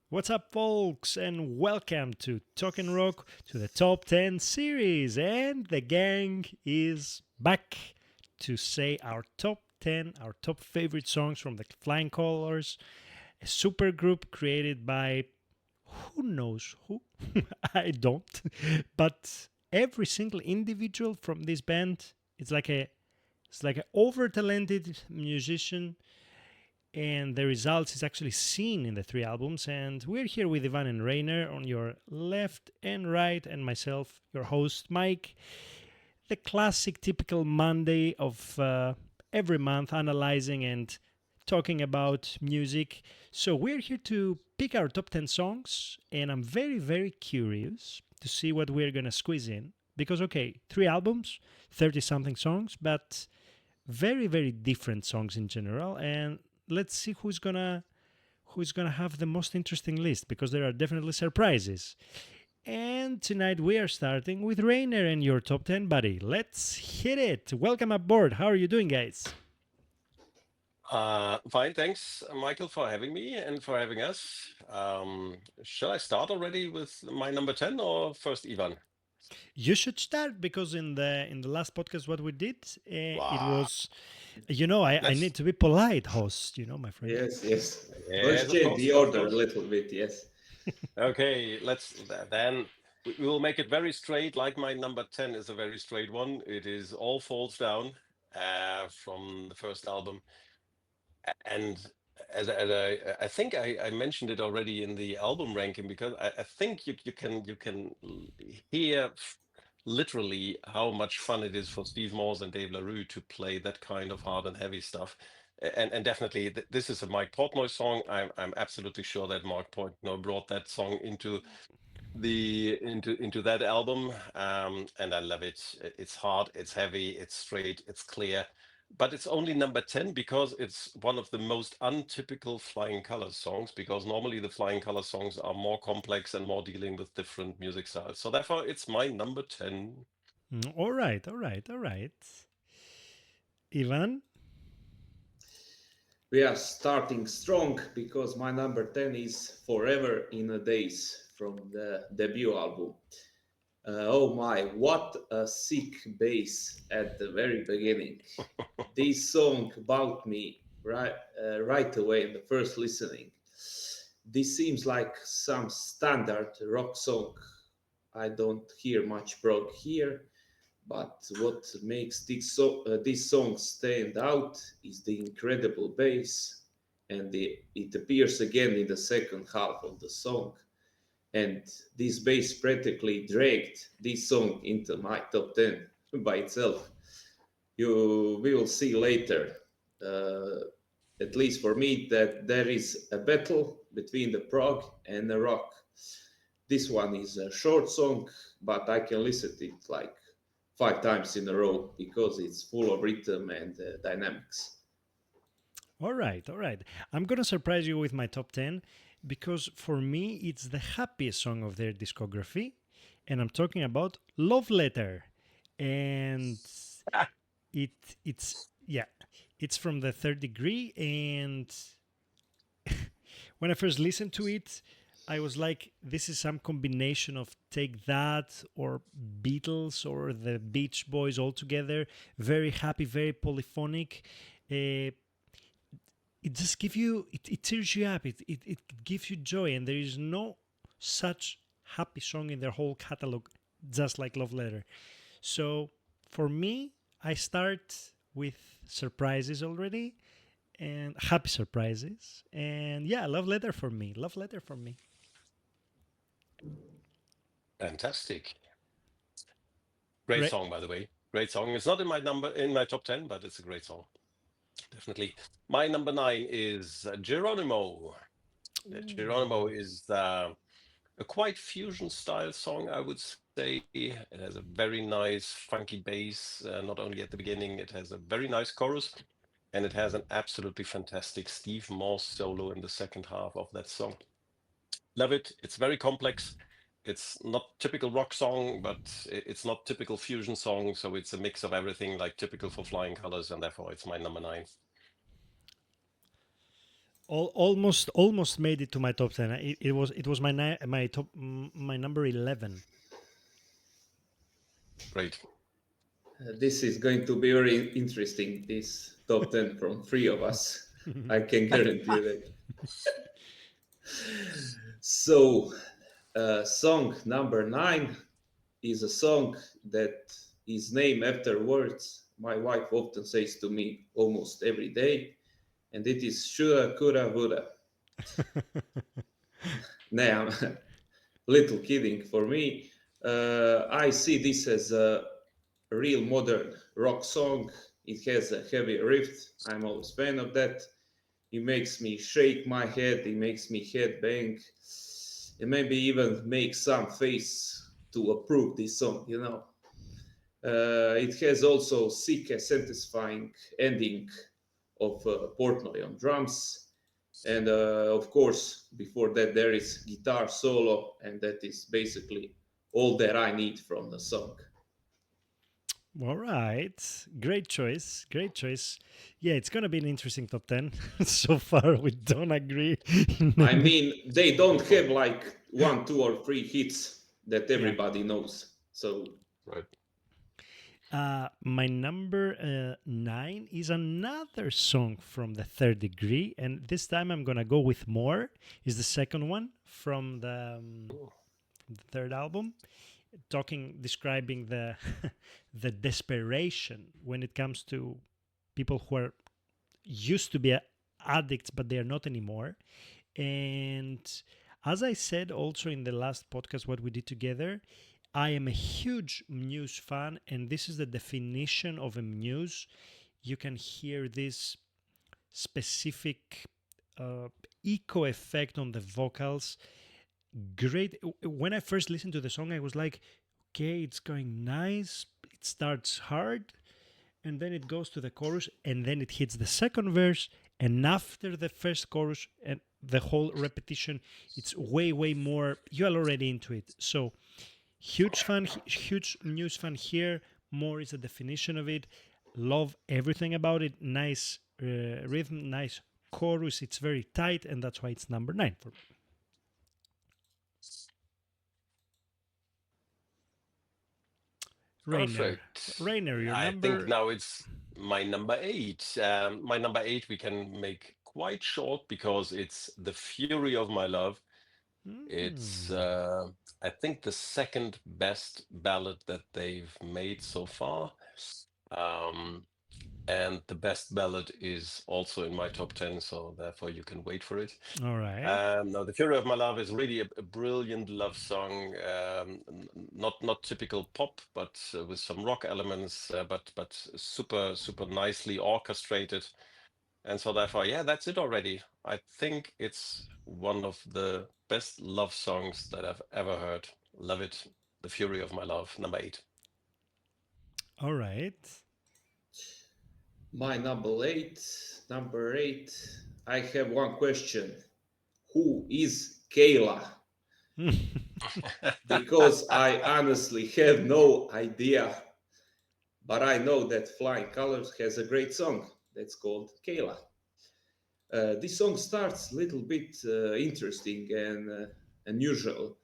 What's up, folks, and welcome to Talking Rock to the Top 10 series. And the gang is back to say our top 10, our top favorite songs from the Flying Colors, a super group created by who knows who? I don't. But every single individual from this band, it's like an over talented musician, and the results is actually seen in the three albums. And we're here with Ivan and Rainer on your left and right, and myself, your host, Mike. The classic, typical Monday of every month, analyzing and talking about music. So we're here to pick our top 10 songs, and I'm very, very curious to see what we're gonna squeeze in. Because, okay, three albums, 30 something songs, but very, very different songs in general. And let's see who's gonna have the most interesting list, because there are definitely surprises. And tonight we are starting with Rainer and your top 10, buddy. Let's hit it. Welcome aboard. How are you doing, guys? Fine, thanks, Michael, for having me and for having us. Shall I start already with my number 10 or first Ivan? You should start, because in the last podcast what we did, it Wow. was, I Let's, need to be polite, host. My friend. Yes, yes. yes, Let's of change course, the of order a course. little bit. Yes. Okay, then we will make it very straight. Like my number 10 is a very straight one. It is All Falls Down from the first album. And I think I mentioned it already in the album ranking because I think you can hear literally how much fun it is for Steve Morse and Dave LaRue to play that kind of hard and heavy stuff. And definitely this is a Mike Portnoy song. I'm absolutely sure that Mark Portnoy brought that song into that album, and I love it. It's hard, it's heavy, it's straight, it's clear, but it's only number 10 because it's one of the most untypical Flying Colors songs, because normally the Flying Colors songs are more complex and more dealing with different music styles. So therefore, it's my number 10. All right, all right, all right. Ivan. We are starting strong because my number 10 is Forever in a Days from the debut album. Oh my, what a sick bass at the very beginning. This song bought me right away in the first listening. This seems like some standard rock song. I don't hear much prog here, but what makes this song stand out is the incredible bass, and it appears again in the second half of the song. And this bass practically dragged this song into my top 10 by itself. We will see later, uh, at least for me, that there is a battle between the prog and the rock. This one is a short song, but I can listen to it like 5 times in a row because it's full of rhythm and dynamics. All right, all right. I'm gonna surprise you with my top 10, because for me it's the happiest song of their discography, and I'm talking about Love Letter. And it it's yeah, it's from the Third Degree. And when I first listened to it, I was like, this is some combination of Take That or Beatles or the Beach Boys all together. Very happy, very polyphonic. Uh, it just gives you, it tears you up. It gives you joy, and there is no such happy song in their whole catalog, just like Love Letter. So for me, I start with surprises already, and happy surprises. And yeah, Love Letter for me. Love Letter for me. Fantastic. Great Right. song, by the way. Great song. It's not in my top 10, but it's a great song. Definitely. My number 9 is Geronimo. Geronimo Ooh. is a quite fusion style song, I would say. It has a very nice funky bass, not only at the beginning, it has a very nice chorus, and it has an absolutely fantastic Steve Morse solo in the second half of that song. Love it. It's very complex. It's not typical rock song, but it's not typical fusion song, so it's a mix of everything like typical for Flying Colors, and therefore it's my number 9. almost made it to my top 10. It was my top my number 11. Great. This is going to be very interesting. This top 10 from three of us. I can guarantee that. So, song number 9 is a song that is named after words my wife often says to me almost every day, and it is Shura Kura Vura. Now, I'm little kidding for me. I see this as a real modern rock song. It has a heavy riff. I'm always fan of that. It makes me shake my head. It makes me head bang. And maybe even make some face to approve this song, you know. It has also sick and satisfying ending of Portnoy on drums. And of course, before that, there is guitar solo, and that is basically all that I need from the song. All right. Great choice. Great choice. Yeah, it's going to be an interesting top 10. So far, we don't agree. I mean, they don't have like one, two, or three hits that Yeah. everybody knows. So Right. My number 9 is another song from the Third Degree, and this time I'm gonna go with More. Is the second one from the third album, describing the the desperation when it comes to people who are used to be addicts but they are not anymore. And as I said also in the last podcast, what we did together, I am a huge Muse fan, and this is the definition of a Muse. You can hear this specific echo effect on the vocals. Great. When I first listened to the song, I was like, okay, it's going nice. It starts hard, and then it goes to the chorus, and then it hits the second verse, and after the first chorus and the whole repetition, it's way more. You are already into it. So huge fan, huge Muse fan here. More is the definition of it. Love everything about it. Nice rhythm, nice chorus. It's very tight, and that's why it's number 9 for me. Rainer, Perfect. Rainer, your I think number. now it's my number 8. My number 8 we can make quite short because it's The Fury of My Love. It's, Mm, I think, the second best ballad that they've made so far. Um, and the best ballad is also in my top 10, so therefore you can wait for it. all right. No, The Fury of My Love is really a brilliant love song. Not typical pop, but with some rock elements, but super nicely orchestrated. And so therefore, yeah, that's it already. I think it's one of the best love songs that I've ever heard. Love it. The Fury of My Love, number 8. All right. my number eight, I have one question. Who is Kayla? Because I honestly have no idea, but I know that Flying Colors has a great song that's called Kayla. This song starts a little bit interesting and unusual.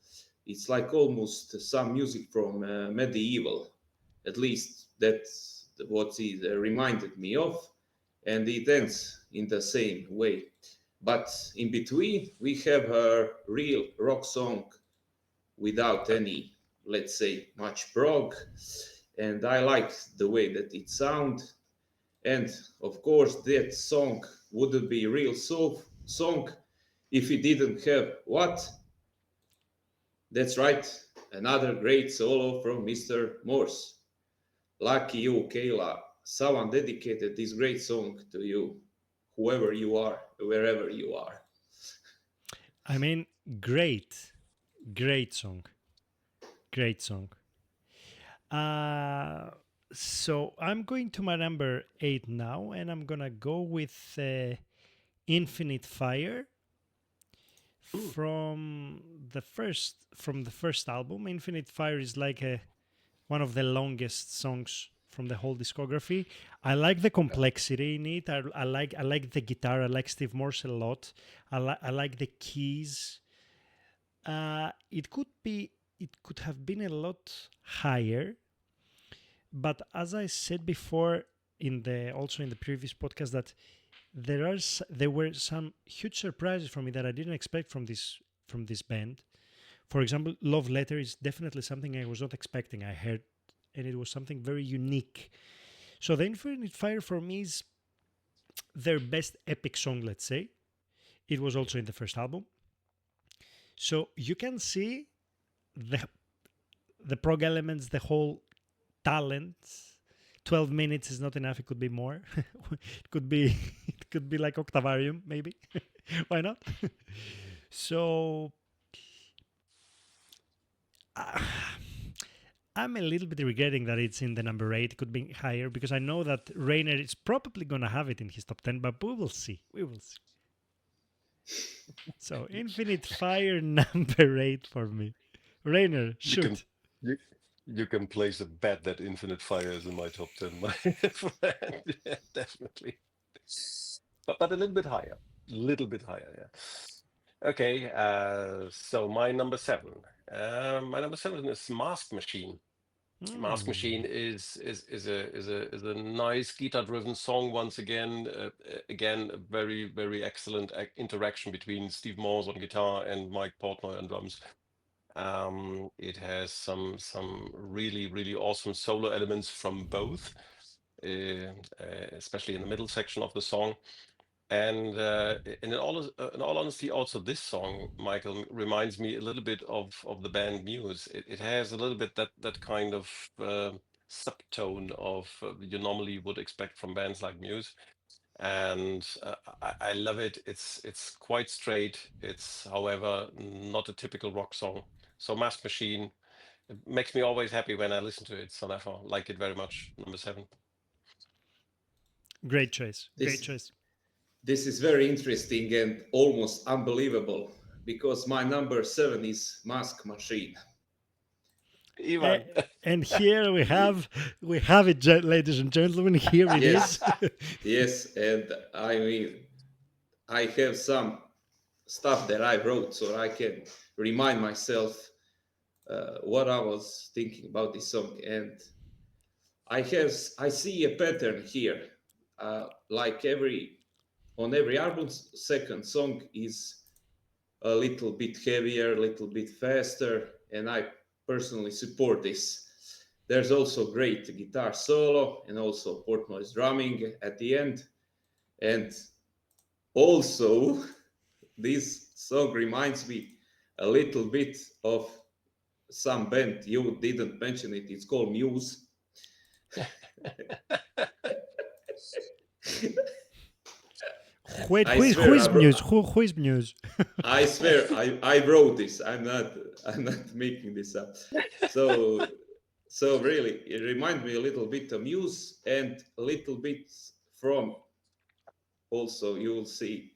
It's like almost some music from medieval, at least that's what it reminded me of, and it ends in the same way. But in between, we have a real rock song without any, let's say, much prog, and I like the way that it sounds. And of course, that song wouldn't be real song if it didn't have what? That's right, another great solo from Mr. Morse. Lucky you, Kayla. Someone dedicated this great song to you, whoever you are, wherever you are. I mean, great, great song, great song. Uh, so I'm going to my number 8 now, and I'm gonna go with Infinite Fire Ooh, from the first album. Infinite Fire is like one of the longest songs from the whole discography. I like the complexity in it. I like the guitar. I like Steve Morse a lot. I like the keys. It could have been a lot higher, but as I said before also in the previous podcast, that there were some huge surprises for me that I didn't expect from this band. For example, Love Letter is definitely something I was not expecting. I heard, and it was something very unique. So the Infinite Fire for me is their best epic song, let's say. It was also in the first album. So you can see the prog elements, the whole talent. 12 minutes is not enough. It could be more. it could be it could be like Octavarium, maybe. Why not? So uh, I'm a little bit regretting that it's in the number 8. It could be higher because I know that Rainer is probably going to have it in his top 10, but we will see. We will see. So Infinite Fire number 8 for me. Rainer, You can shoot. you, you can place a bet that Infinite Fire is in my top 10, my friend. Yeah, definitely. But a little bit higher. Little bit higher, yeah. Okay, so my number seven is Mask Machine. Mask Hmm. Machine is a nice guitar-driven song once again. Again, a very very excellent interaction between Steve Morse on guitar and Mike Portnoy on drums. It has some really really awesome solo elements from both, especially in the middle section of the song. And in all honesty, also this song, Michael, reminds me a little bit of the band Muse. It has a little bit that kind of subtone of you normally would expect from bands like Muse, and I love it. It's quite straight. It's, however, not a typical rock song. So Mask Machine, it makes me always happy when I listen to it. So therefore, like it very much. Number seven. Great choice. Great This choice. this is very interesting and almost unbelievable because my number 7 is Mask Machine. A- Ivan. and here we have it, ladies and gentlemen. Here it is. Yes, yes, and I mean I have some stuff that I wrote so I can remind myself what I was thinking about this song, and I see a pattern here. Like every album, second song is a little bit heavier, a little bit faster, and I personally support this. There's also great guitar solo and also Portnoy's drumming at the end, and also this song reminds me a little bit of some band you didn't mention it. It's called Muse. Wait, I who swear, is Muse? Who is Muse? I swear, I wrote this. I'm not making this up. So so really, it reminds me a little bit of Muse and a little bit from also you'll see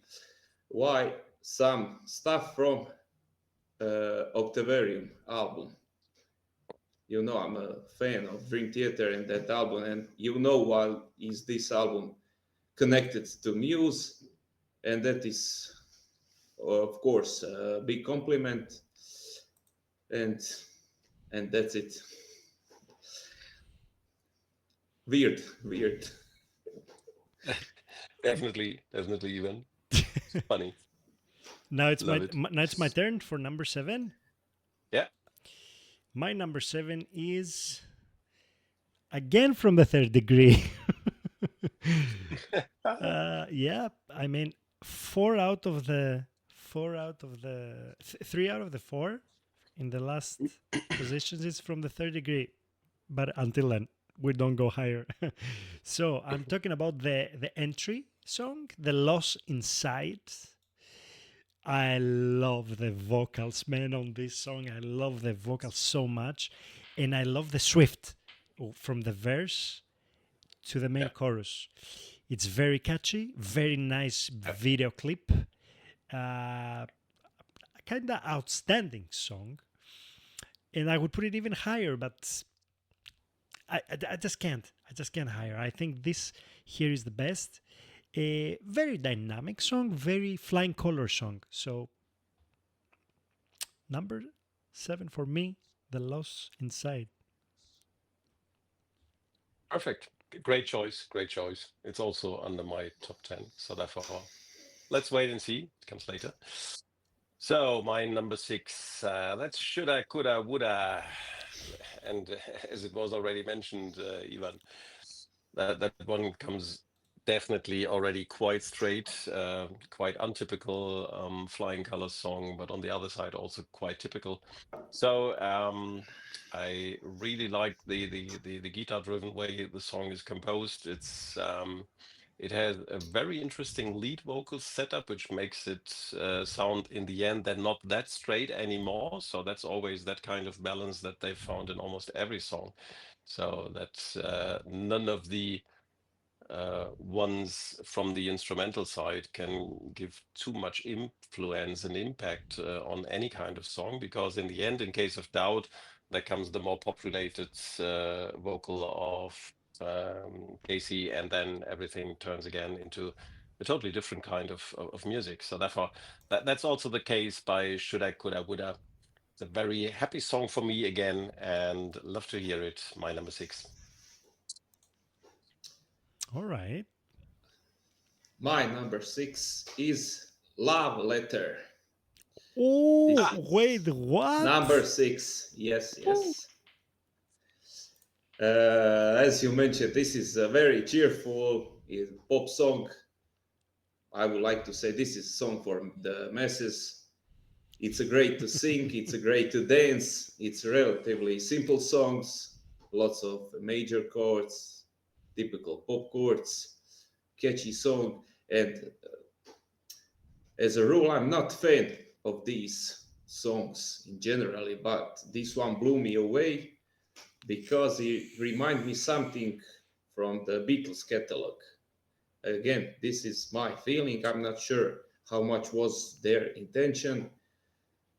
why some stuff from Octavarium album. You know, I'm a fan of Dream Theater and that album, and you know why is this album connected to Muse, and that is, of course, a big compliment, and that's it. Weird, weird. Definitely, definitely, Ivan. Funny. Now it's Love it. my turn for number 7. Yeah. My number 7 is again from the Third Degree. Yeah, I mean, 3 out of the 4 in the last positions is from the Third Degree. But until then, we don't go higher. So I'm talking about the entry song, The Loss Inside. I love the vocals, man, on this song. I love the vocals so much. And I love the swift from the verse to the main Yeah. chorus. It's very catchy, very nice Yeah. video clip. Uh, Kind of outstanding song. And I would put it even higher, but I just can't. I just can't hire. I think this here is the best. A very dynamic song, very flying color song. So number 7 for me, The Loss Inside. Perfect. Great choice. Great choice. It's also under my top 10. So therefore, let's wait and see. It comes later. So my number six, that's shoulda, coulda, woulda, and as it was already mentioned, Ivan, that one comes definitely already quite straight, quite untypical flying colors song, but on the other side also quite typical. So I really like the guitar driven way the song is composed. It has a very interesting lead vocal setup, which makes it sound in the end then not that straight anymore. So that's always that kind of balance that they've found in almost every song. So that none of the ones from the instrumental side can give too much influence and impact on any kind of song, because in the end, in case of doubt, there comes the more pop-related vocal of Casey, and then everything turns again into a totally different kind of music. So therefore, that's also the case by Shoulda, Coulda, Woulda. It's a very happy song for me again, and love to hear it. My number six. All right. My number 6 is Love Letter. Oh, This Ah, wait, is number what? 6. Yes, woo. yes. As you mentioned, this is a very cheerful pop song. I would like to say this is a song for the masses. It's a great to sing, it's a great to dance. It's relatively simple songs, lots of major chords, typical pop chords, catchy song. And as a rule, I'm not fan of these songs in generally, but this one blew me away because it reminded me something from the Beatles catalog. Again, this is my feeling. I'm not sure how much was their intention.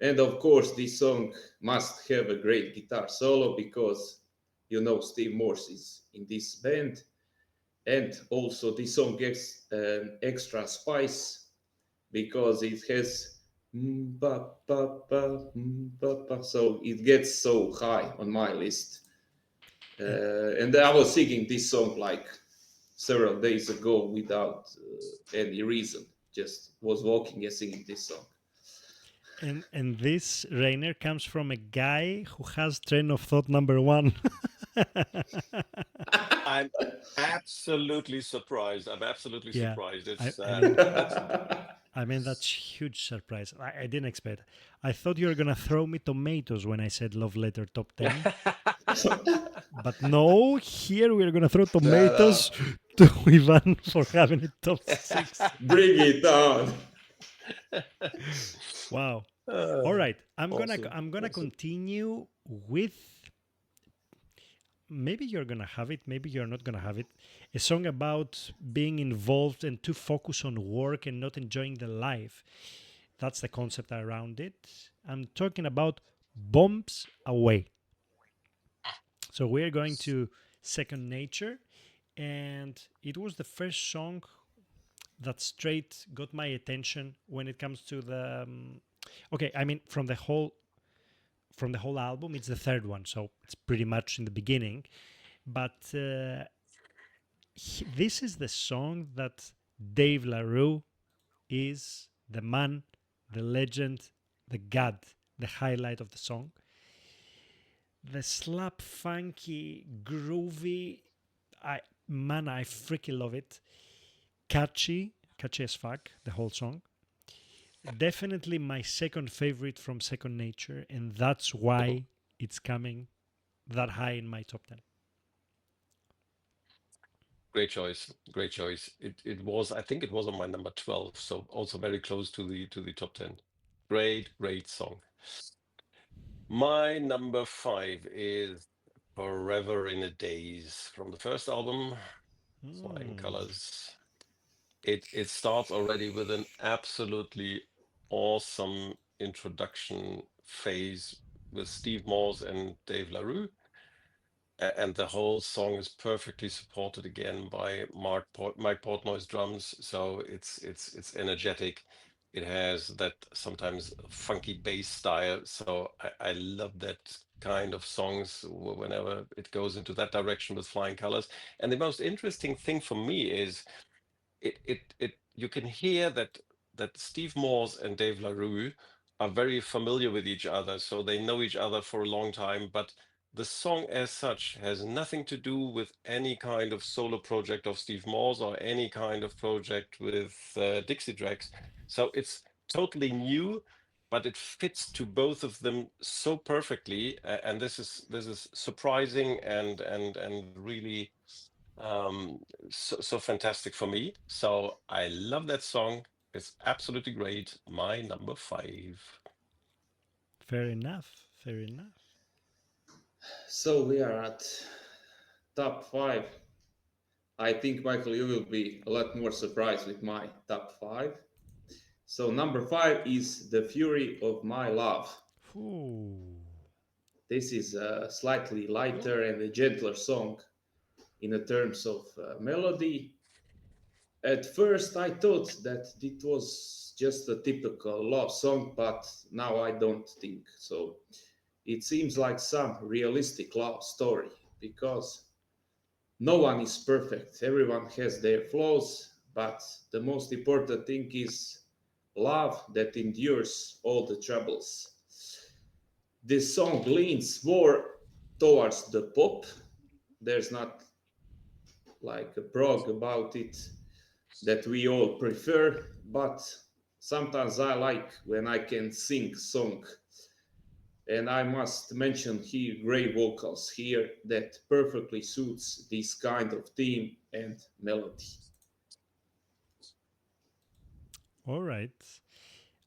And of course, this song must have a great guitar solo because you know Steve Morse is in this band. And also, this song gets an extra spice because it has so it gets so high on my list. And, And I was singing this song like several days ago without any reason. Just was walking and singing this song. and this Rainer comes from a guy who has train of thought number one. I'm absolutely surprised. I'm absolutely Yeah, surprised. I, It's I mean, that's I mean that's huge surprise. I didn't expect. I thought you were gonna throw me tomatoes when I said love letter top 10, but no. Here we're gonna throw No, no. tomatoes to Ivan for having it top 6. Bring it on. Wow. All Uh, right, awesome, I'm gonna awesome. continue with, maybe you're gonna have it, maybe you're not gonna have it. A song about being involved and too focused on work and not enjoying the life. That's the concept around it. I'm talking about Bombs Away. So we're going to Second Nature, and it was the first song that straight got my attention when it comes to the. Okay, I mean from the whole album, it's the third one, so it's pretty much in the beginning. But this is the song that Dave LaRue is the man, the legend, the god, the highlight of the song. The slap, funky, groovy, I I freaking love it. Catchy, catchy as fuck, the whole song. Definitely my second favorite from Second Nature, and that's Mhm. why it's coming that high in my top 10. Great choice. Great choice. It was, I think it was on my number 12, so also very close to the top 10. Great, great song. My number five is Forever in a Daze from the first album, Flying Mm. Colors. It starts already with an absolutely awesome introduction phase with Steve Morse and Dave LaRue. and the whole song is perfectly supported again by Mike Portnoy's drums. So it's energetic. It has that sometimes funky bass style. So I love that kind of songs whenever it goes into that direction with Flying Colors. And the most interesting thing for me is it you can hear that Steve Morse and Dave LaRue are very familiar with each other, so they know each other for a long time, but the song as such has nothing to do with any kind of solo project of Steve Morse or any kind of project with Dixie Drex. So it's totally new, but it fits to both of them so perfectly, and this is surprising and really so fantastic for me. So I love that song. It's absolutely great. My number five. Fair enough. Fair enough. So we are at top five. I think, Michael, you will be a lot more surprised with my top five. So number five is The Fury of My Love. Ooh. This is a slightly Mm, lighter and a gentler song in the terms of melody. At first, I thought that it was just a typical love song, but now I don't think so. It seems like some realistic love story because no one is perfect. Everyone has their flaws, but the most important thing is love that endures all the troubles. This song leans more towards the pop. There's not like a prog about it that we all prefer, but sometimes I like when I can sing song. And I must mention here great vocals here that perfectly suits this kind of theme and melody. All right.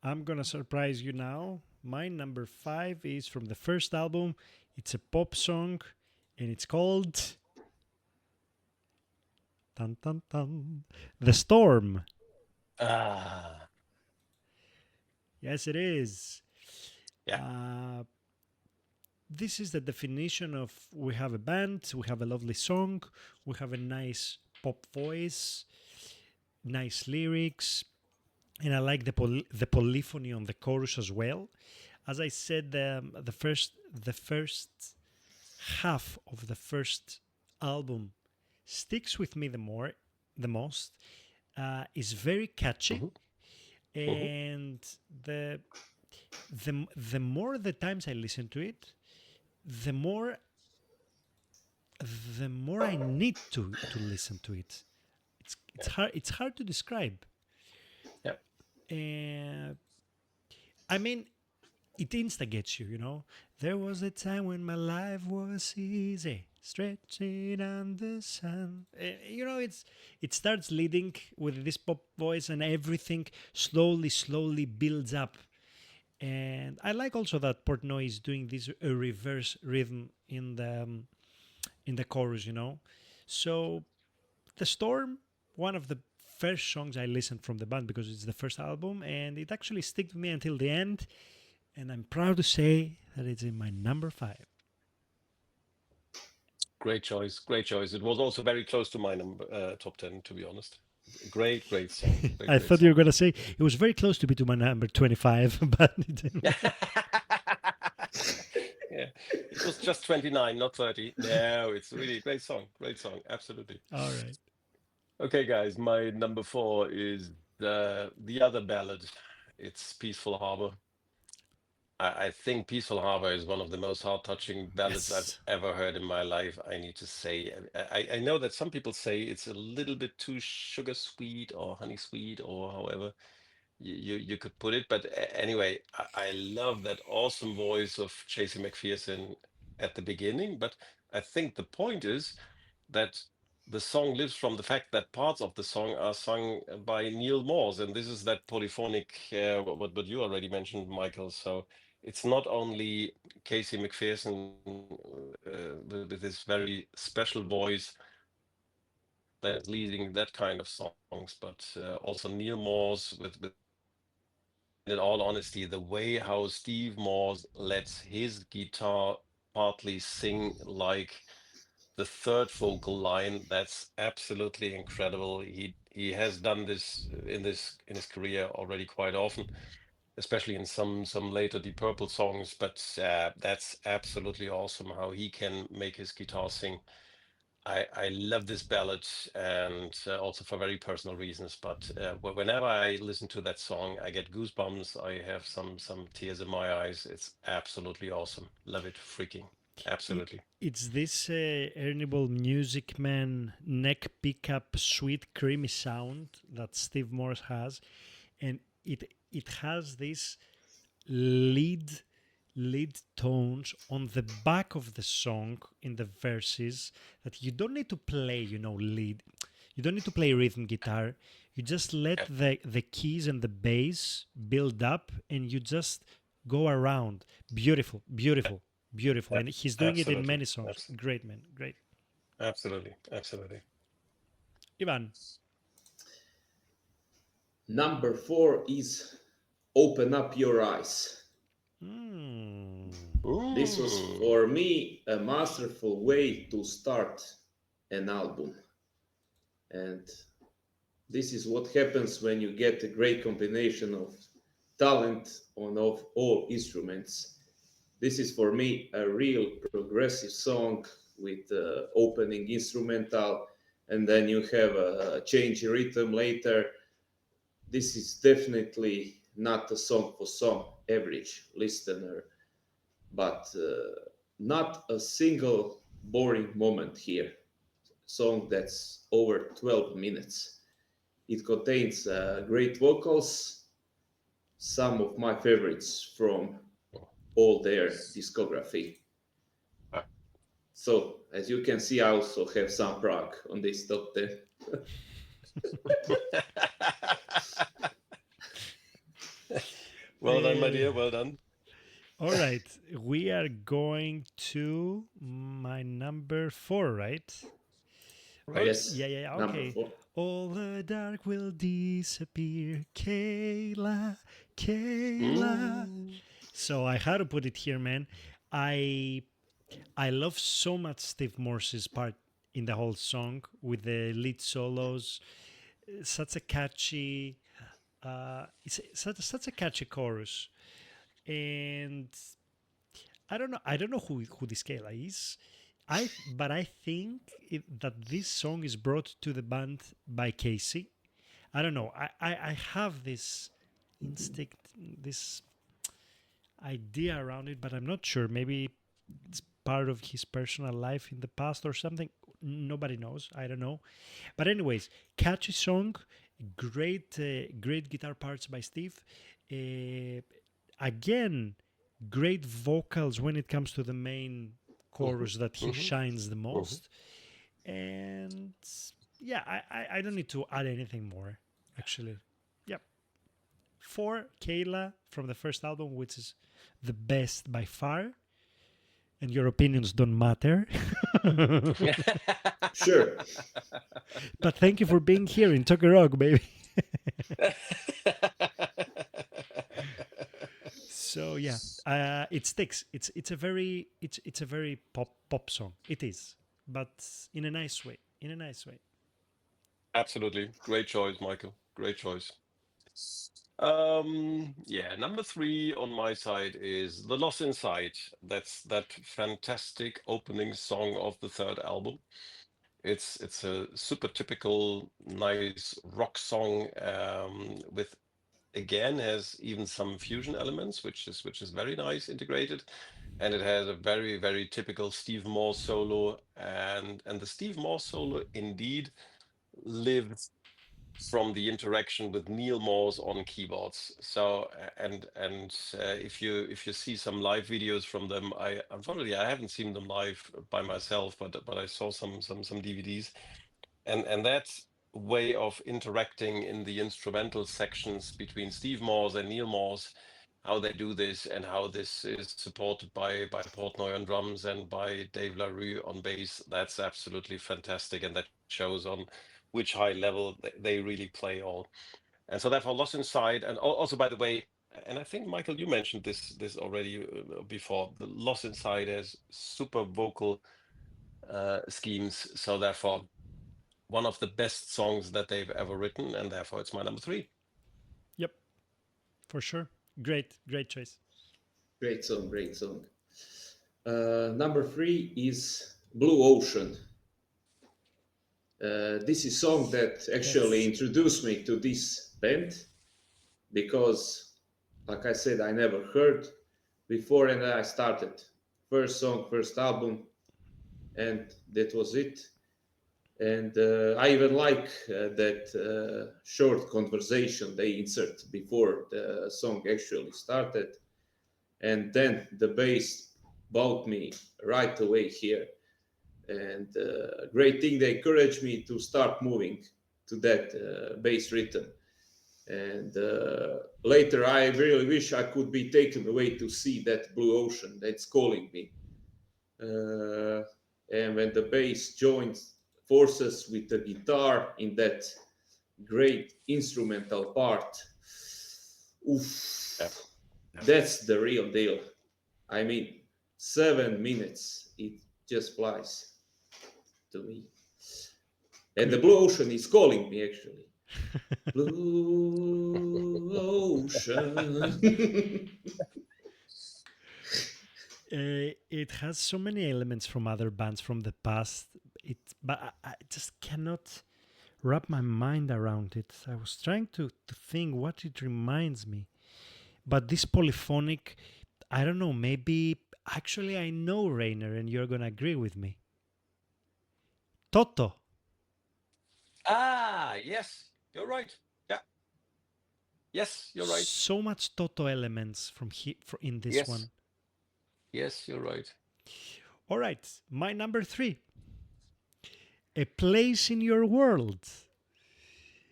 I'm gonna surprise you now. My number five is from the first album. It's a pop song, and it's called Dun Dun Dun, The Storm. ah, Yes, it is. yeah. Uh, this is the definition of we have a band, we have a lovely song, we have a nice pop voice, nice lyrics, and I like the polyphony on the chorus as well. As I said, the first half of the first album sticks with me the most. Is very catchy, Hmm. Hmm. and the the more the times I listen to it, the more the more I need to listen to it. Yeah. It's hard to describe. Yeah. And I mean, it instigates you. You know, there was a time when my life was easy, stretching on the sun. You know, it starts leading with this pop voice, and everything slowly builds up. And I like also that Portnoy is doing this reverse rhythm in the chorus. You know, so The Storm, one of the first songs I listened from the band because it's the first album, and it actually stuck with me until the end. And I'm proud to say that it's in my number five. Great choice. Great choice. It was also very close to my number top 10, to be honest. Great, great song. Great, I great thought you were song. gonna say it was very close to be to my number 25, but it didn't. Yeah, it was just 29, not 30. No, it's really a great song. Great song. Absolutely. All right. Okay, guys, my number four is the other ballad. It's Peaceful Harbor. I think Peaceful Harbor is one of the most heart-touching ballads I've Yes. ever heard in my life, I need to say. I know that some people say it's a little bit too sugar sweet or honey sweet or however you could put it. But anyway, I love that awesome voice of Chasey McPherson at the beginning. But I think the point is that the song lives from the fact that parts of the song are sung by Neil Morse, and this is that polyphonic what you already mentioned, Michael. So it's not only Casey McPherson with his very special voice that is leading that kind of songs, but also Neil Morse with his guitar. And in all honesty, the way how Steve Morse lets his guitar partly sing like the third vocal line, that's absolutely incredible. He has done this in his career already quite often, especially in some later Deep Purple songs. But that's absolutely awesome how he can make his guitar sing. I love this ballad, and also for very personal reasons. But whenever I listen to that song, I get goosebumps. I have some tears in my eyes. It's absolutely awesome. Love it, freaking I- absolutely. It's this Ernible Music Man neck pickup sweet creamy sound that Steve Morse has, and it has this lead lead tones on the back of the song in the verses that you don't need to play, lead. You don't need to play rhythm guitar. You just let Yeah, the keys and the bass build up and you just go around. Beautiful, beautiful, beautiful. yeah, And he's doing it in absolutely, many songs. Great, man. Great. absolutely, absolutely. Ivan. Number 4 is Open Up Your Eyes. Mm. This was Mm. for me a masterful way to start an album. And this is what happens when you get a great combination of talent on of all instruments. This is for me a real progressive song with opening instrumental, and then you have a change rhythm later. This is definitely not a song for some average listener, but not a single boring moment here. Song that's over 12 minutes. It contains great vocals, some of my favorites from all their discography. Ah. So, as you can see, I also have some Prague on this top 10. Well done, my Eh, dear. Well done. all right. We are going to my number 4, right? Right. Okay. Yes, Yeah, yeah, yeah. number Okay. 4. All the dark will disappear. Kayla, Kayla. Mm. So I had to put it here, man. I I love so much Steve Morse's part in the whole song with the lead solos. Such a catchy, it's such a catchy chorus, and I don't know who this Kayla is. But I think that this song is brought to the band by Casey. I don't know. I have this instinct, this idea around it, but I'm not sure. Maybe it's part of his personal life in the past or something. Nobody knows. I don't know. But anyways, catchy song, great guitar parts by Steve. Uh, Again, great vocals when it comes to the main Mm-hmm. chorus that he Mm-hmm. shines the Mm-hmm. most. And yeah, I don't need to add anything more, actually. Yep. For Kayla from the first album, which is the best by far, and your opinions don't matter. Sure. But thank you for being here in Tucker Rock, baby. So yeah, it sticks. It's a very pop song. It is, but in a nice way. In a nice way. Absolutely. Great choice, Michael. Great choice. Yeah, number three on my side is The Lost Inside. That's that fantastic opening song of the third album. It's a super typical nice rock song, with again has even some fusion elements, which is very nice integrated, and it has a very typical Steve Morse solo, and the Steve Morse solo indeed lives from the interaction with Neil Morse on keyboards. So if you see some live videos from them, I unfortunately I haven't seen them live by myself, but I saw some DVDs, and that way of interacting in the instrumental sections between Steve Morse and Neil Morse, how they do this and how this is supported by Portnoy on drums and by Dave LaRue on bass, that's absolutely fantastic, and that shows on which high level they really play all. And so therefore Lost Inside, and also by the way, and I think Michael, you mentioned this already before, the Lost Inside has super vocal schemes. So therefore, one of the best songs that they've ever written, and therefore it's my number three. Yep, for sure. Great, great choice. Great song, great song. Number three is Blue Ocean. This is song that actually That's introduced me to this band because, like I said, I never heard before, and I started first song, first album, and that was it. And I even like that short conversation they insert before the song actually started, and then the bass bought me right away here. And great thing, they encouraged me to start moving to that bass rhythm. And later, I really wish I could be taken away to see that blue ocean that's calling me. Uh, and when the bass joins forces with the guitar in that great instrumental part, Yeah. oof, Yeah. that's the real deal. I mean, 7 minutes, it just flies to me. And the good. blue ocean is calling me actually. Blue ocean. It has so many elements from other bands from the past. But I just cannot wrap my mind around it. I was trying to think what it reminds me. But this polyphonic, I don't know, maybe actually I know Rainer and you're gonna agree with me. Toto. Ah, yes, you're right. Yeah, yes, you're right. So much Toto elements in this Yes, one. yes, you're right. All right, my number three, A Place in Your World,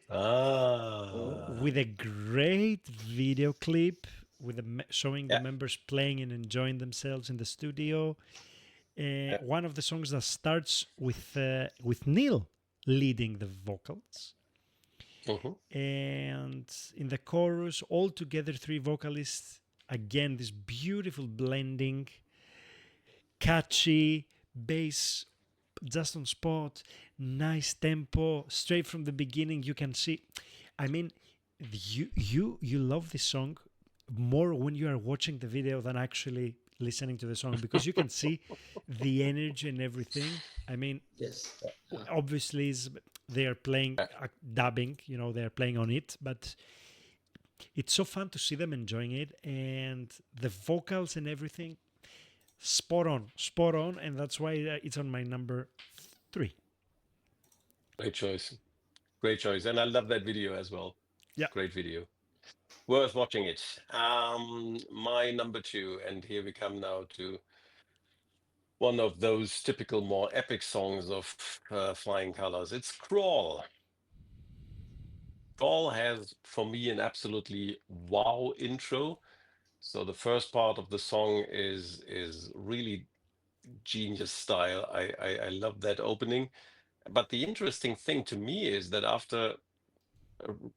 Oh, Ah, with a great video clip with showing the yeah, members playing and enjoying themselves in the studio. yeah. One of the songs that starts with Neil leading the vocals, Hmm. and in the chorus, all together three vocalists. Again, this beautiful blending, catchy bass just on spot, nice tempo, straight from the beginning. You can see, I mean, you love this song more when you are watching the video than actually listening to the song, because you can see the energy and everything. I mean, yes. obviously they are playing dubbing, they are playing on it, but it's so fun to see them enjoying it, and the vocals and everything, spot on, and that's why it's on my number three. Great choice. Great choice. And I love that video as well. Yeah. Great video. Worth watching it. My number two, and here we come now to one of those typical more epic songs of Flying Colors. It's Crawl. Crawl has, for me, an absolutely wow intro. So the first part of the song is really genius style. I love that opening. But the interesting thing to me is that after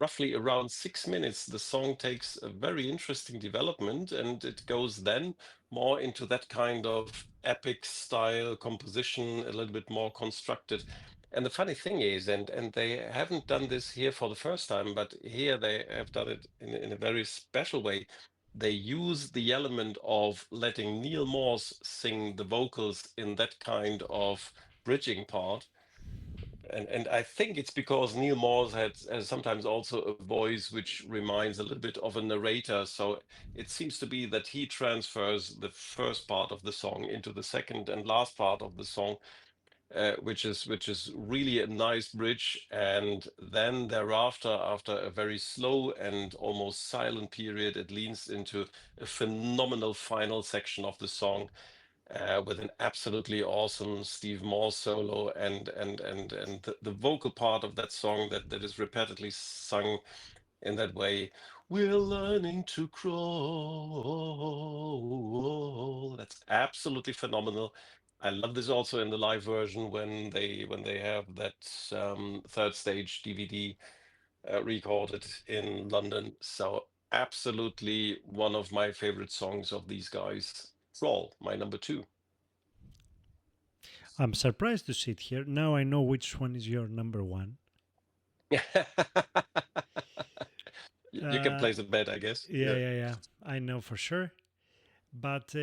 roughly around 6 minutes, the song takes a very interesting development, and it goes then more into that kind of epic style composition, a little bit more constructed. And the funny thing is, and they haven't done this here for the first time, but here they have done it in a very special way. They use the element of letting Neil Morse sing the vocals in that kind of bridging part, and I think it's because Neil Morse has sometimes also a voice which reminds a little bit of a narrator. So it seems to be that he transfers the first part of the song into the second and last part of the song, which is really a nice bridge. And then thereafter, after a very slow and almost silent period, it leans into a phenomenal final section of the song, with an absolutely awesome Steve Morse solo, and the vocal part of that song that is repeatedly sung in that way. We're learning to crawl. That's absolutely phenomenal. I love this also in the live version when they have that third stage DVD recorded in London. So absolutely one of my favorite songs of these guys. Crawl, my number two. I'm surprised to sit here. Now I know which one is your number one. You can Uh, place a bet, I guess. yeah, Yeah. yeah, yeah. I know for sure. But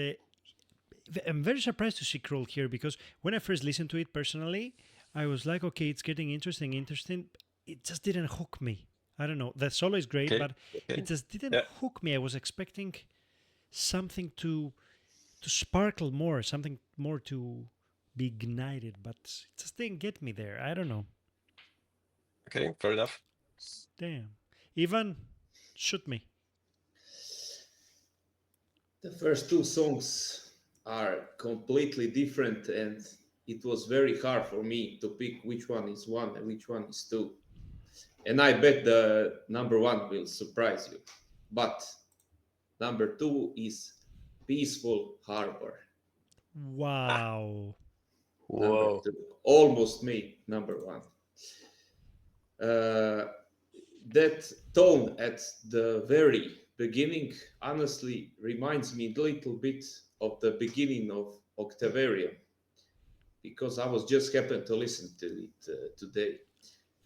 I'm very surprised to see Kroll here because when I first listened to it personally, I was like, okay, it's getting interesting, interesting. It just didn't hook me. I don't know. The solo is great, Okay. but it Okay. just didn't Yeah. hook me. I was expecting something to sparkle more, something more to be ignited, but it just didn't get me there. I don't know. Okay. Fair enough. Damn. Ivan, shoot me. The first two songs are completely different, and it was very hard for me to pick which one is one and which one is two. And I bet the number one will surprise you. But number two is Peaceful Harbor. Ah, Wow. Number whoa. two. Almost made number one. Uh, that tone at the very beginning honestly reminds me a little bit of the beginning of Octavarium because I was just happened to listen to it today.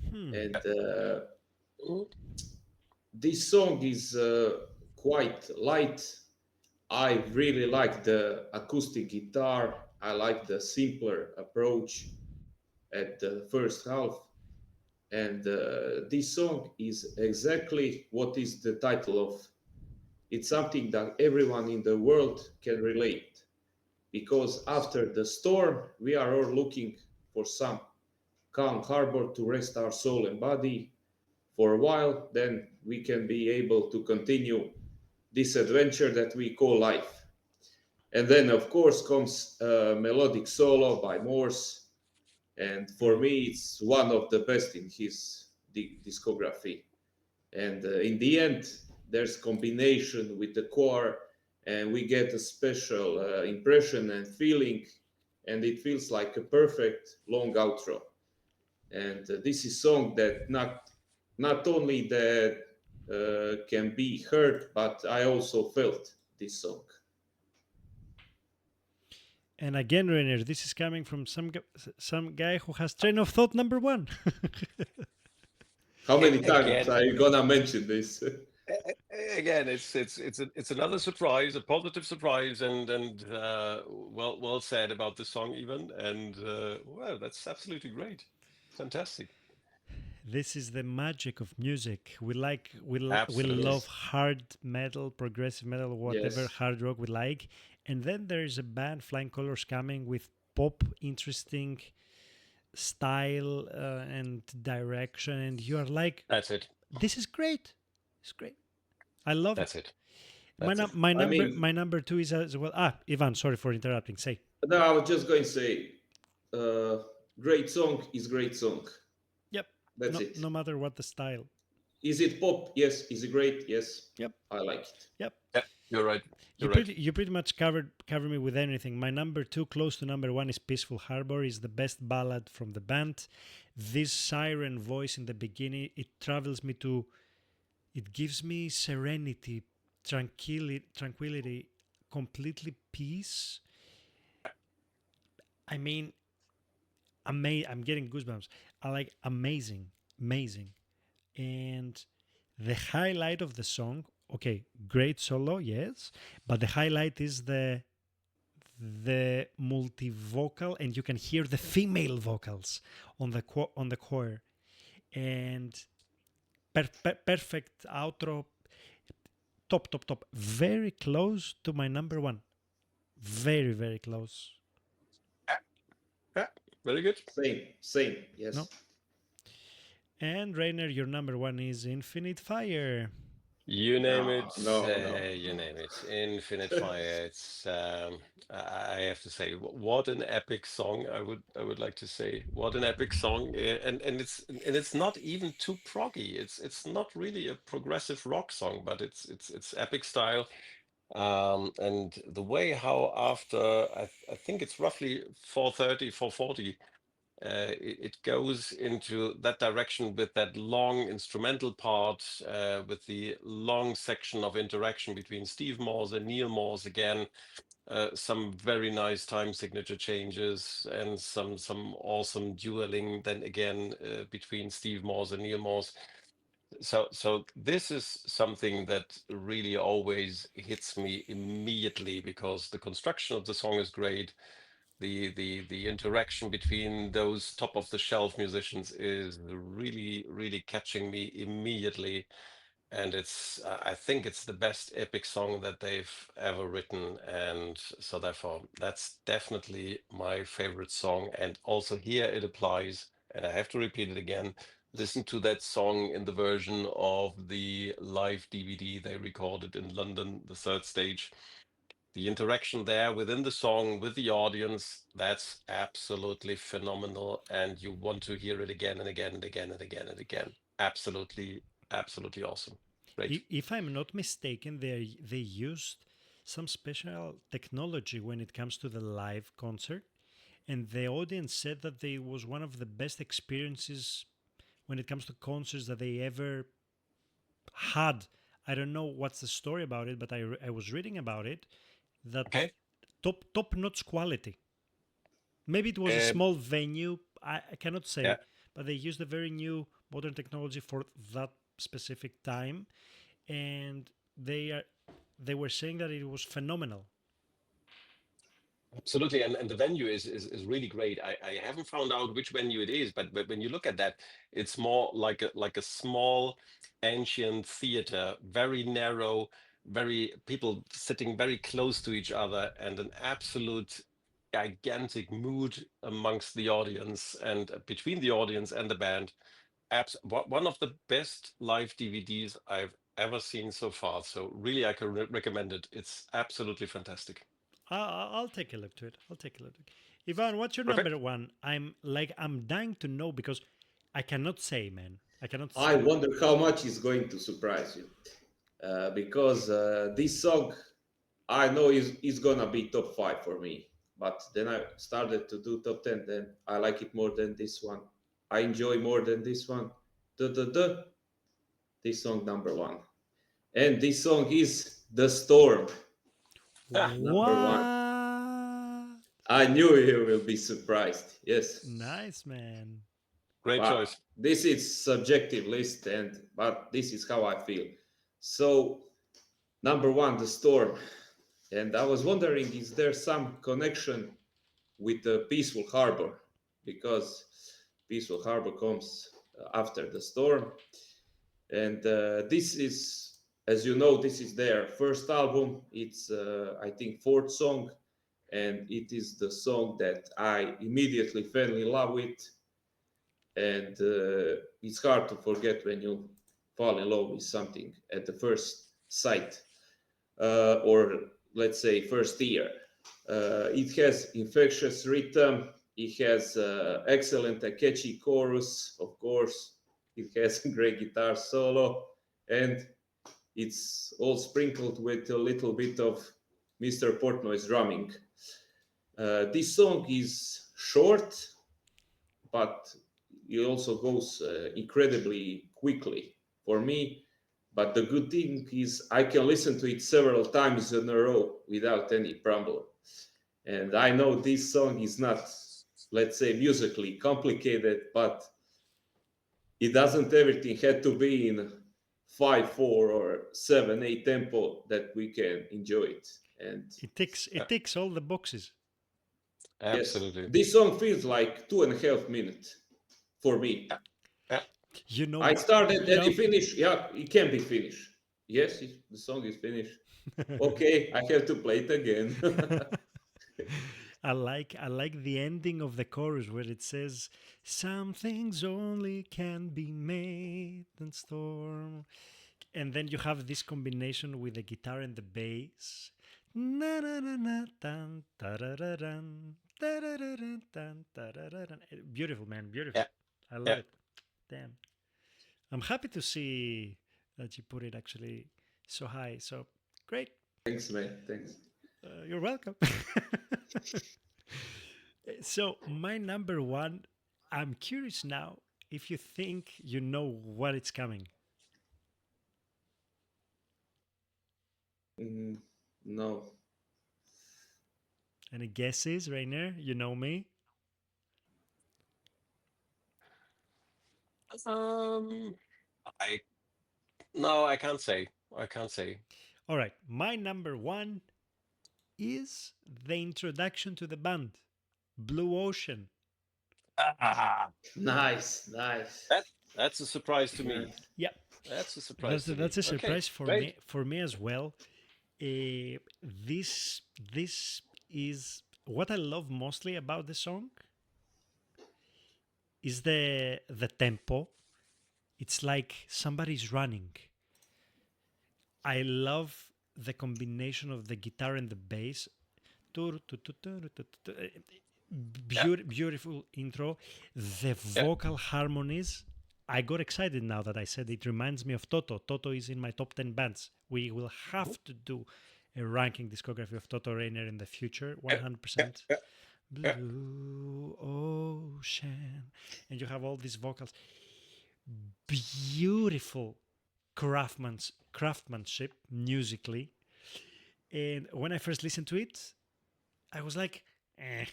Hmm. And Mm. this song is quite light. I really like the acoustic guitar. I like the simpler approach at the first half. And this song is exactly what is the title of. It's something that everyone in the world can relate because after the storm, we are all looking for some calm harbor to rest our soul and body for a while. Then we can be able to continue this adventure that we call life. And then, of course, comes a melodic solo by Morse. And for Hmm. me, it's one of the best in his discography. And in the end, there's combination with the core, and we get a special impression and feeling, and it feels like a perfect long outro. And this is song that not only that can be heard, but I also felt this song. And again, Rainer, this is coming from some guy who has train of thought number one. How many times Again, are you gonna mention this? again, it's another surprise, a positive surprise, and well said about the song even, and well, that's absolutely great, fantastic, This is the magic of music. We absolutely. love hard metal, progressive metal, whatever Yes. hard rock we like, and then there is a band, Flying Colors, coming with pop, interesting style and direction, and you are like, That's it. "This is great. It's great. I love That's it." it. That's it. I mean, My number two is as well. Ah, Ivan, sorry for interrupting. Say, no, I was just going to say, uh, great song is great song. yep. That's No, it. no matter what the style. Is it pop? Yes. Is it great? Yes. Yep, I like it. yep. Yeah, you're right. You You're right. pretty much cover me with anything. My number two, close to number one, is "Peaceful Harbor." Is the best ballad from the band. This siren voice in the beginning, it travels me to. It gives me serenity, tranquility, completely peace. I mean, I'm getting goosebumps. I like amazing, amazing, and the highlight of the song. Okay, great solo, yes, but the highlight is the multi-vocal, and you can hear the female vocals on on the choir, and perfect outro, top, very close to my number one, very close. Yeah, yeah, very good. Same. No, Yes. and Rainer, your number one is Infinite Fire. You name No, it, no, no, you no. name it. Infinite Fire. It's I have to say, what an epic song. I would like to say, what an epic song. And it's not even too proggy. It's not really a progressive rock song, but it's epic style. And the way how after I think it's roughly 4:30, 4:40. It goes into that direction with that long instrumental part, with the long section of interaction between Steve Morse and Neil Morse again. some very nice time signature changes and some awesome dueling then again between Steve Morse and Neil Morse. So this is something that really always hits me immediately because the construction of the song is great. The interaction between those top of the shelf musicians is really catching me immediately, and it's I think it's the best epic song that they've ever written, and so therefore that's definitely my favorite song. And also here it applies, and I have to repeat it again. Listen to that song in the version of the live DVD they recorded in London, the third stage. The interaction there within the song with the audience, that's absolutely phenomenal, and you want to hear it again and again and again and again and again. Absolutely awesome. Great. If I'm not mistaken, they used some special technology when it comes to the live concert, and the audience said that they was one of the best experiences when it comes to concerts that they ever had. I don't know what's the story about it, but I was reading about it that Okay. top notch quality. Maybe it was a Um, small venue. I cannot yeah, say, but they used a very new modern technology for that specific time, and they were saying that it was phenomenal. absolutely. And the venue is really great. I haven't found out which venue it is, but when you look at that, it's more like a small ancient theater, very narrow, very people sitting very close to each other, and an absolute gigantic mood amongst the audience and between the audience and the band. One of the best live DVDs I've ever seen so far. So really, I can recommend it. It's absolutely fantastic. I'll take a look to it. I'll take a look. Ivan, what's your Perfect. number one? I'm dying to know because I cannot say, man. I cannot I say. wonder how much is going to surprise you because this song I know is gonna be top five for me. But then I started to do top 10. Then I like it more than this one. I enjoy more than this one. Duh, duh, duh. This song number one, and this song is "The Storm" Ah, number one. What? I knew you will be surprised. Yes, Nice, man. great but choice. this is subjective list, and but this is how I feel. So number one, "The Storm," and I was wondering, is there some connection with the Peaceful Harbor? Because Peaceful Harbor comes after the storm, and this is, as you know, this is their first album. It's I think fourth song, and it is the song that I immediately fell in love with, and it's hard to forget when you fall in love with something at the first sight, or let's say first year. It has infectious rhythm. It has excellent and catchy chorus, of course. It has a great guitar solo, and it's all sprinkled with a little bit of Mr. Portnoy's drumming. This song is short, but it also goes incredibly quickly for me. But the good thing is I can listen to it several times in a row without any problem. And I know this song is not, let's say, musically complicated, but it doesn't everything had to be in 5/4 or 7/8 tempo that we can enjoy it. And Yeah, It ticks all the boxes. yes, absolutely. this song feels like 2.5 minutes for me. Yeah, yeah. You know, I started and it jump. finished. Yeah, it can be finished. Yes, the song is finished. Okay, I have to play it again. I like the ending of the chorus where it says some things only can be made in storm, and then you have this combination with the guitar and the bass. Na na na na tan tarararan, tarararan, tan tarararan. Beautiful, man, beautiful. Yeah, I love yeah. it. Damn, I'm happy to see that you put it actually so high. So great. Thanks, man. Thanks. You're welcome. So my number one, I'm curious now if you think you know what it's coming. Mm, no. Any guesses, Rainer? You know me. Um, I no, I can't say. I can't say. All right, my number one is the introduction to the band, Blue Ocean. Ah, Nice, nice, that that's a surprise to me. nice. Yeah, That's a surprise to that's me. a Okay, surprise great. for me as well. This is what I love mostly about the song is the tempo. It's like somebody's running. I love the combination of the guitar and the bass. Yeah, Beautiful intro. The yeah. vocal harmonies. I got excited now that I said it reminds me of Toto. Toto is in my top 10 bands. We will Mhm. have to do a ranking discography of Toto Rainer in the future, Yeah, yeah, 100%. yeah, yeah. Blue Ocean. And you have all these vocals. Beautiful craftsmanship musically. And when I first listened to it, I was like, eh,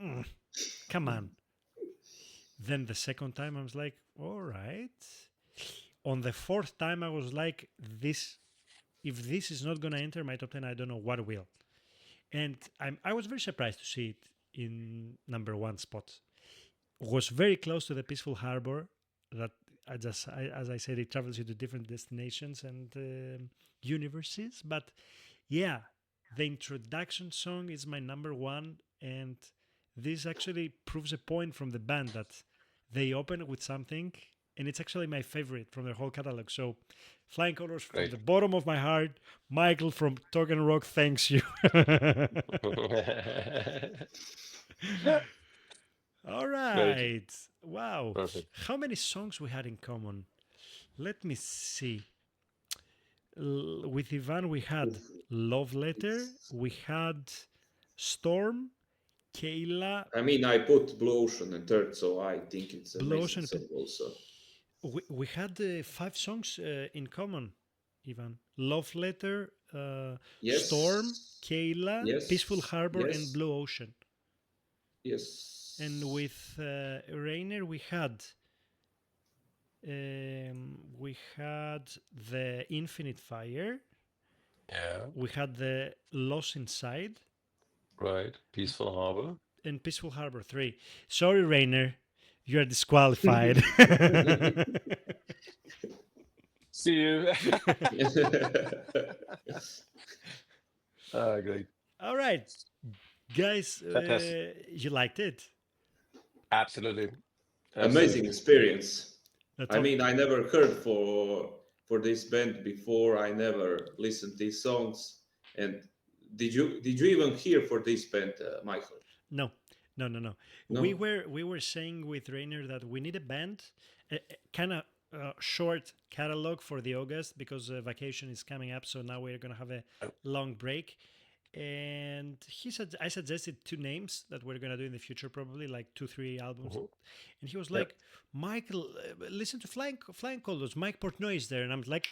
mm, come on. Then the second time, I was like, all right. On the fourth time, I was like, this. If this is not gonna enter my top 10, I don't know what will. And I was very surprised to see it in number one spot. Was very close to the peaceful harbor that as I said, it travels you to different destinations and universes. But yeah, the introduction song is my number one, and this actually proves a point from the band that they open with something, and it's actually my favorite from their whole catalog. So, Flying Colors from Great. the bottom of my heart. Michael from Token Rock thanks you. All Great. right. Wow. Perfect. How many songs we had in common? Let me see. With Ivan, we had Oof. Love Letter, It's, we had Storm, Kayla, I mean, I put Blue Ocean in third, so I think it's an Blue amazing Ocean. song also. We had five songs in common, Ivan. Love Letter, Storm, Yes, Kayla, Peaceful yes, Harbor, and yes, Blue Ocean. And yes, with Rainer, we had the Infinite Fire, Yeah. we had the Lost Inside, Right. Peaceful Harbor. and Peaceful Harbor 3. Sorry, Rainer, you are disqualified. See you. Great. All right, guys, Fantastic. you liked it? Absolutely. Amazing Absolutely. experience. The I top, mean, I never heard for this band before. I never listened these songs. And did you even hear for this band, Michael? no, no. No. We were saying with Rainer that we need a band, kind of short catalog for the August because vacation is coming up. So now we're gonna have a long break. And he said I suggested two names that we're gonna do in the future, probably like 2 3 albums. Mhm. And he was Yep. like, Michael, listen to Flying Colors. Mike Portnoy is there, and I'm like,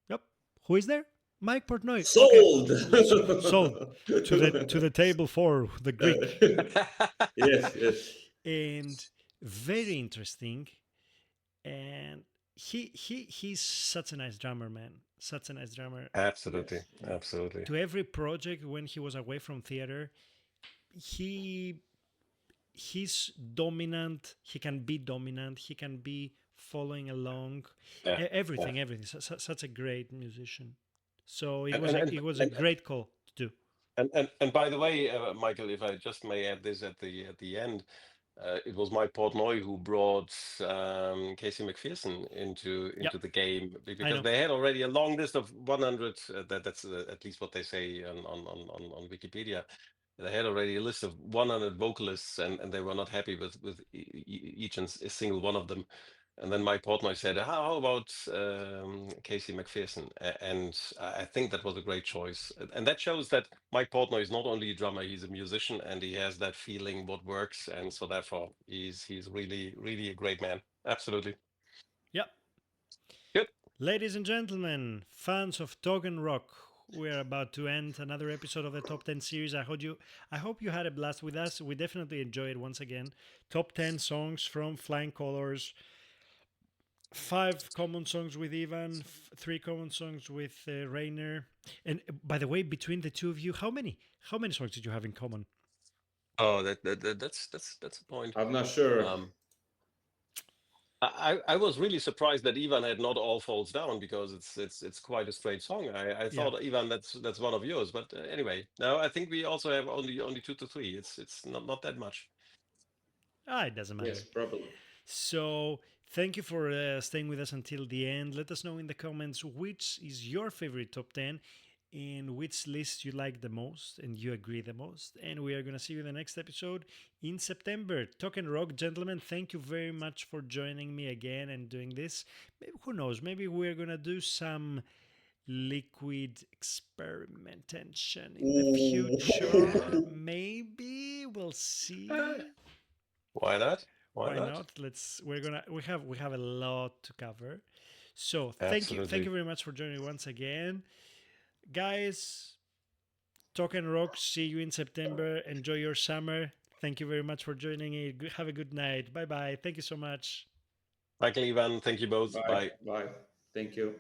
yep, who is there? Mike Portnoy. Okay, Sold. sold to the table for the Greek. Yes, yes. And very interesting. And he's such a nice drummer, man. Such a nice drummer. Absolutely. Yes. Absolutely. To every project when he was away from theater, he he's dominant. He can be dominant. He can be following along. Yeah. Yeah. Everything. Such a great musician. So And and and it was a and great call to do. and by the way, Michael, if I just may add this at the end, it was Mike Portnoy who brought Casey McPherson Yep, into the game I because know. they had already a long list of 100. That's at least what they say on Wikipedia. They had already a list of 100 vocalists, and they were not happy with each and a single one of them. And then Mike Portnoy said, how about Casey McPherson? And I think that was a great choice. And that shows that Mike Portnoy is not only a drummer, he's a musician and he has that feeling what works. And so therefore he's really, really a great man. Absolutely. Yep. Good. Ladies and gentlemen, fans of Token Rock, we're about to end another episode of the Top 10 series. I hope you had a blast with us. We definitely enjoyed once again. Top 10 songs from Flying Colors, 5 common songs with Ivan, 3 common songs with Rainer. And by the way, between the two of you, how many songs did you have in common? Oh, that's a point. I'm not sure. I was really surprised that Ivan had not All Falls Down because it's quite a straight song. I Yeah. thought Ivan that's one of yours, but anyway, no, I think we also have only 2 to 3. It's not that much. It doesn't matter. Yes, probably. So, thank you for staying with us until the end. Let us know in the comments which is your favorite top 10 and which list you like the most and you agree the most. And we are going to see you in the next episode in September. Talk and Rock, gentlemen, thank you very much for joining me again and doing this. Maybe, who knows, maybe we're going to do some liquid experimentation in the future. Maybe we'll see. Why not? Why Why not? not? We have a lot to cover. So thank you Absolutely. very much for joining once again, guys. Talk and Rock. See you in September. Enjoy your summer. Thank you very much for joining me. Have a good night. Bye bye. Thank you so much. Michael, Ivan, thank you both. Bye. Bye. Bye. Thank you.